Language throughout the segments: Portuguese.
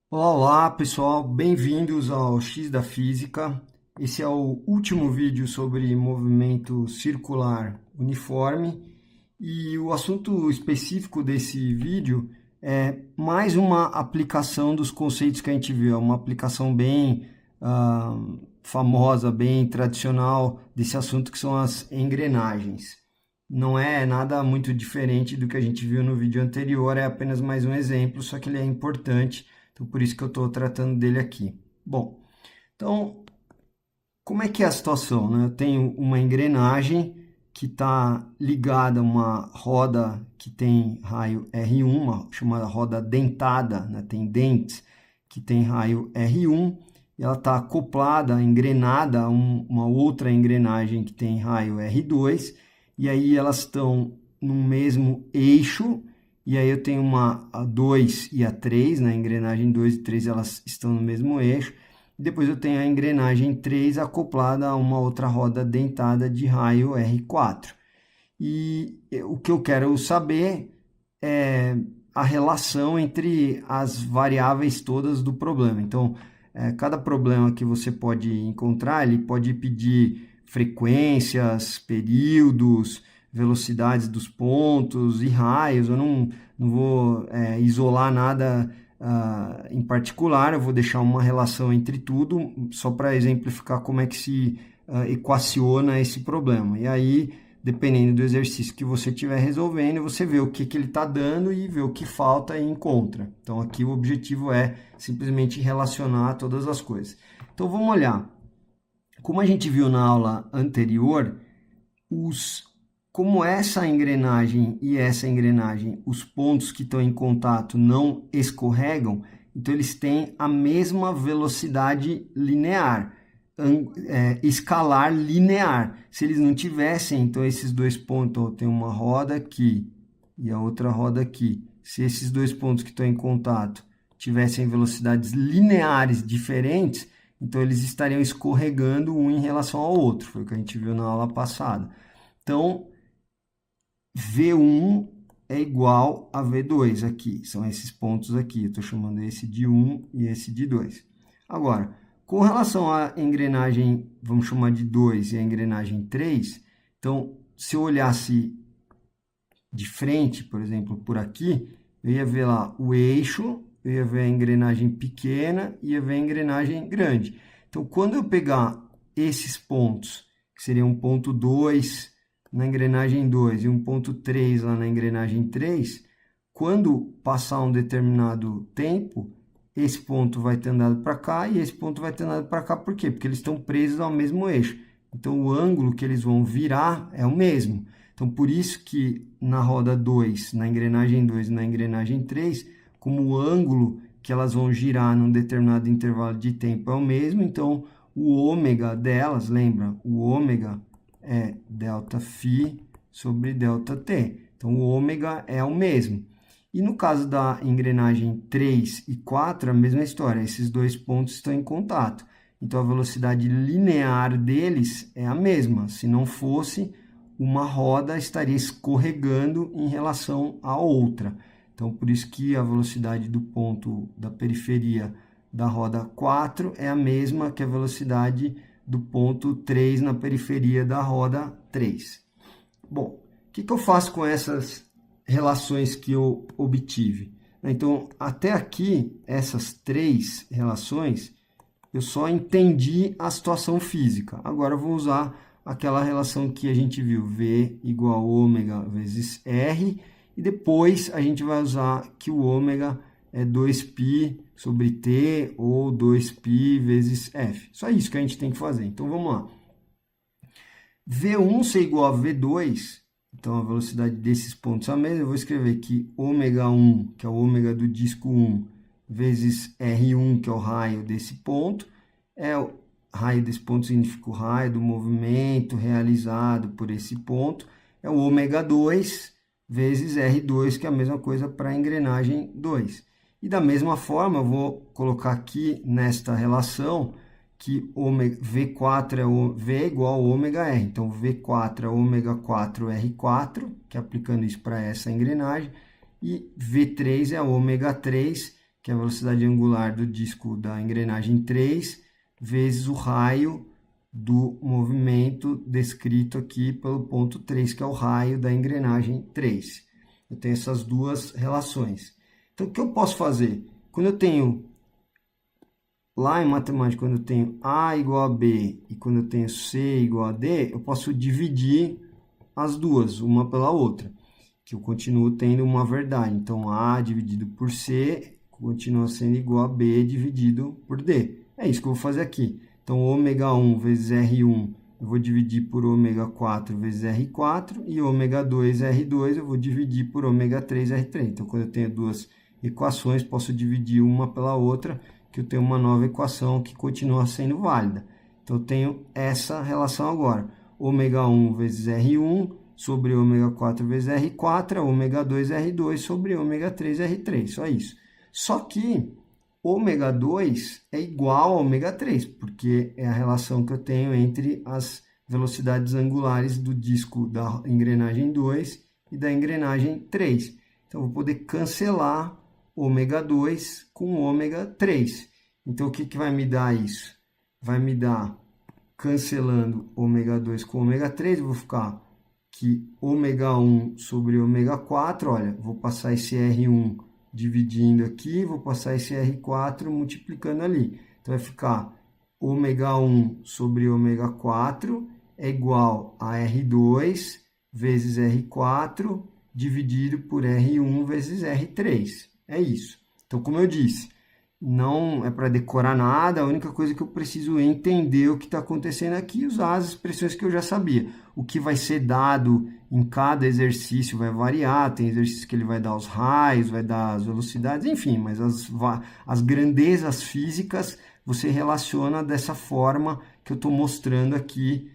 Olá, olá pessoal, bem-vindos ao X da Física. Esse é o último vídeo sobre movimento circular uniforme e o assunto específico desse vídeo é mais uma aplicação dos conceitos que a gente viu, é uma aplicação bem famosa, bem tradicional desse assunto que são as engrenagens. Não é nada muito diferente do que a gente viu no vídeo anterior, é apenas mais um exemplo, só que ele é importante, então por isso que eu estou tratando dele aqui. Bom, então, como é que é a situação, né? Eu tenho uma engrenagem que está ligada a uma roda que tem raio R1, uma chamada roda dentada, né? Tem dentes que tem raio R1, e ela está acoplada, engrenada a uma outra engrenagem que tem raio R2, e aí elas estão no mesmo eixo, e aí eu tenho a 2 e a 3, na engrenagem 2 e 3 elas estão no mesmo eixo. Depois eu tenho a engrenagem 3 acoplada a uma outra roda dentada de raio R4. E o que eu quero saber é a relação entre as variáveis todas do problema. Então, cada problema que você pode encontrar, ele pode pedir frequências, períodos, velocidades dos pontos e raios. Eu não vou isolar nada em particular, eu vou deixar uma relação entre tudo, só para exemplificar como é que se equaciona esse problema. E aí, dependendo do exercício que você estiver resolvendo, você vê o que ele está dando e vê o que falta e encontra. Então, aqui o objetivo é simplesmente relacionar todas as coisas. Então, vamos olhar. Como a gente viu na aula anterior, como essa engrenagem e essa engrenagem, os pontos que estão em contato não escorregam, então eles têm a mesma velocidade linear, escalar linear. Se eles não tivessem, então esses dois pontos, tem uma roda aqui e a outra roda aqui. Se esses dois pontos que estão em contato tivessem velocidades lineares diferentes, então eles estariam escorregando um em relação ao outro. Foi o que a gente viu na aula passada. Então, V1 é igual a V2 aqui. São esses pontos aqui. Eu estou chamando esse de 1 e esse de 2. Agora, com relação à engrenagem, vamos chamar de 2 e a engrenagem 3, então, se eu olhasse de frente, por exemplo, por aqui, eu ia ver lá o eixo, eu ia ver a engrenagem pequena e ia ver a engrenagem grande. Então, quando eu pegar esses pontos, que seria um ponto 2 na engrenagem 2 e um ponto 3 lá na engrenagem 3, quando passar um determinado tempo, esse ponto vai ter andado para cá e esse ponto vai ter andado para cá. Por quê? Porque eles estão presos ao mesmo eixo. Então, o ângulo que eles vão virar é o mesmo. Então, por isso que na roda 2, na engrenagem 2 e na engrenagem 3, como o ângulo que elas vão girar num determinado intervalo de tempo é o mesmo, então o ômega delas, lembra? O ômega é ΔΦ sobre ΔT. Então, o ômega é o mesmo. E no caso da engrenagem 3 e 4, a mesma história. Esses dois pontos estão em contato. Então, a velocidade linear deles é a mesma. Se não fosse, uma roda estaria escorregando em relação à outra. Então, por isso que a velocidade do ponto da periferia da roda 4 é a mesma que a velocidade do ponto 3 na periferia da roda 3. Bom, o que eu faço com essas relações que eu obtive? Então, até aqui, essas três relações, eu só entendi a situação física. Agora eu vou usar aquela relação que a gente viu, V igual a ômega vezes R, e depois a gente vai usar que o ômega é 2π sobre T ou 2π vezes F. Só isso que a gente tem que fazer. Então, vamos lá. V1 ser igual a V2, então a velocidade desses pontos é a mesma. Eu vou escrever que ômega 1, que é o ômega do disco 1, vezes R1, que é o raio desse ponto, o raio desse ponto significa o raio do movimento realizado por esse ponto, é o ômega 2 vezes R2, que é a mesma coisa para a engrenagem 2. E da mesma forma, eu vou colocar aqui nesta relação que V4 V é igual a ômega R. Então, V4 é ômega 4 R4, que é aplicando isso para essa engrenagem, e V3 é ômega 3, que é a velocidade angular do disco da engrenagem 3, vezes o raio do movimento descrito aqui pelo ponto 3, que é o raio da engrenagem 3. Eu tenho essas duas relações. Então, o que eu posso fazer? Quando eu tenho, lá em matemática, quando eu tenho A igual a B e quando eu tenho C igual a D, eu posso dividir as duas, uma pela outra, que eu continuo tendo uma verdade. Então, A dividido por C continua sendo igual a B dividido por D. É isso que eu vou fazer aqui. Então, ômega 1 vezes R1 eu vou dividir por ômega 4 vezes R4, e ômega 2, R2 eu vou dividir por ômega 3, R3. Então, quando eu tenho duas equações, posso dividir uma pela outra, que eu tenho uma nova equação que continua sendo válida. Então, eu tenho essa relação agora. Ômega 1 vezes R1 sobre ômega 4 vezes R4, é ômega 2, R2 sobre ômega 3, R3. Só isso. Só que ômega 2 é igual a ômega 3, porque é a relação que eu tenho entre as velocidades angulares do disco da engrenagem 2 e da engrenagem 3. Então, eu vou poder cancelar ômega 2 com ômega 3. Então, o que vai me dar isso? Vai me dar, cancelando ômega 2 com ômega 3, eu vou ficar que ômega 1 sobre ômega 4, olha, vou passar esse R1 dividindo aqui, vou passar esse R4 multiplicando ali. Então, vai ficar ômega 1 sobre ômega 4 é igual a R2 vezes R4 dividido por R1 vezes R3. É isso. Então, como eu disse, não é para decorar nada, a única coisa que eu preciso é entender o que está acontecendo aqui e usar as expressões que eu já sabia. O que vai ser dado em cada exercício vai variar, tem exercício que ele vai dar os raios, vai dar as velocidades, enfim, mas as grandezas físicas você relaciona dessa forma que eu estou mostrando aqui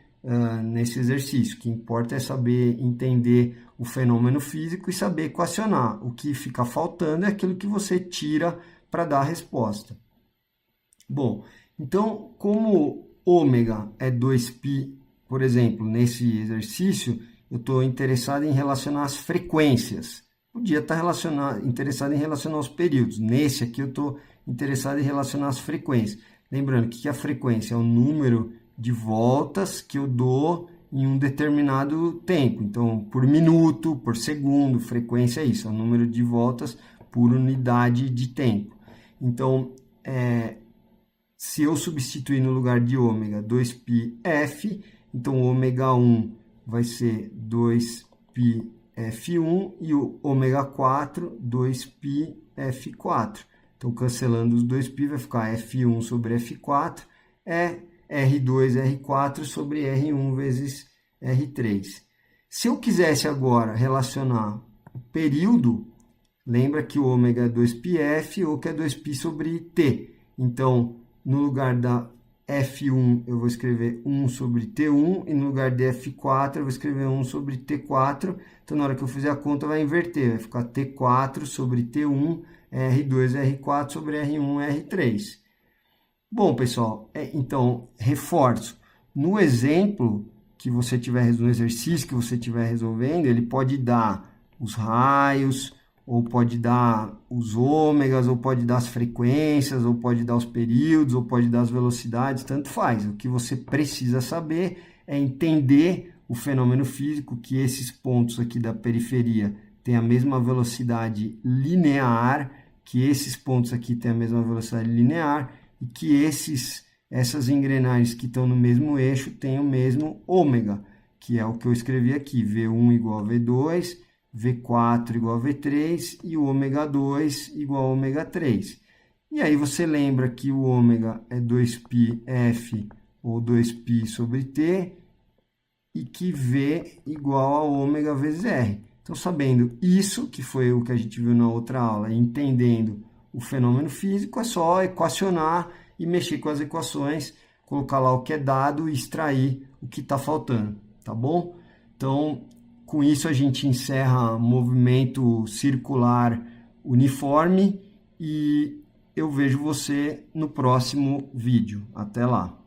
nesse exercício. O que importa é saber entender o fenômeno físico e saber equacionar. O que fica faltando é aquilo que você tira para dar a resposta. Bom, então, como ômega é 2π, por exemplo, nesse exercício, eu estou interessado em relacionar as frequências. Podia estar interessado em relacionar os períodos. Nesse aqui, eu estou interessado em relacionar as frequências. Lembrando que a frequência é o número de voltas que eu dou em um determinado tempo. Então, por minuto, por segundo, frequência é isso, é o número de voltas por unidade de tempo. Então, se eu substituir no lugar de ômega 2πf, então ômega 1 vai ser 2πf1 e o ômega 4, 2πf4. Então, cancelando os 2π, vai ficar F1 sobre F4, é R2, R4 sobre R1 vezes R3. Se eu quisesse agora relacionar o período, lembra que o ômega é 2πf ou que é 2π sobre t. Então, no lugar da F1, eu vou escrever 1 sobre T1, e no lugar de F4, eu vou escrever 1 sobre T4. Então, na hora que eu fizer a conta, vai inverter. Vai ficar T4 sobre T1, R2, R4 sobre R1, R3. Bom, pessoal, então, reforço. No exemplo que você tiver, no exercício que você estiver resolvendo, ele pode dar os raios, ou pode dar os ômegas, ou pode dar as frequências, ou pode dar os períodos, ou pode dar as velocidades, tanto faz. O que você precisa saber é entender o fenômeno físico, que esses pontos aqui da periferia têm a mesma velocidade linear, que esses pontos aqui têm a mesma velocidade linear, e que essas engrenagens que estão no mesmo eixo têm o mesmo ômega, que é o que eu escrevi aqui, V1 igual a V2, V4 igual a V3 e o ômega 2 igual a ômega 3. E aí você lembra que o ômega é 2πf ou 2π sobre t e que V igual a ômega vezes R. Então, sabendo isso, que foi o que a gente viu na outra aula, entendendo o fenômeno físico, é só equacionar e mexer com as equações, colocar lá o que é dado e extrair o que está faltando, tá bom? Então, com isso a gente encerra movimento circular uniforme e eu vejo você no próximo vídeo. Até lá!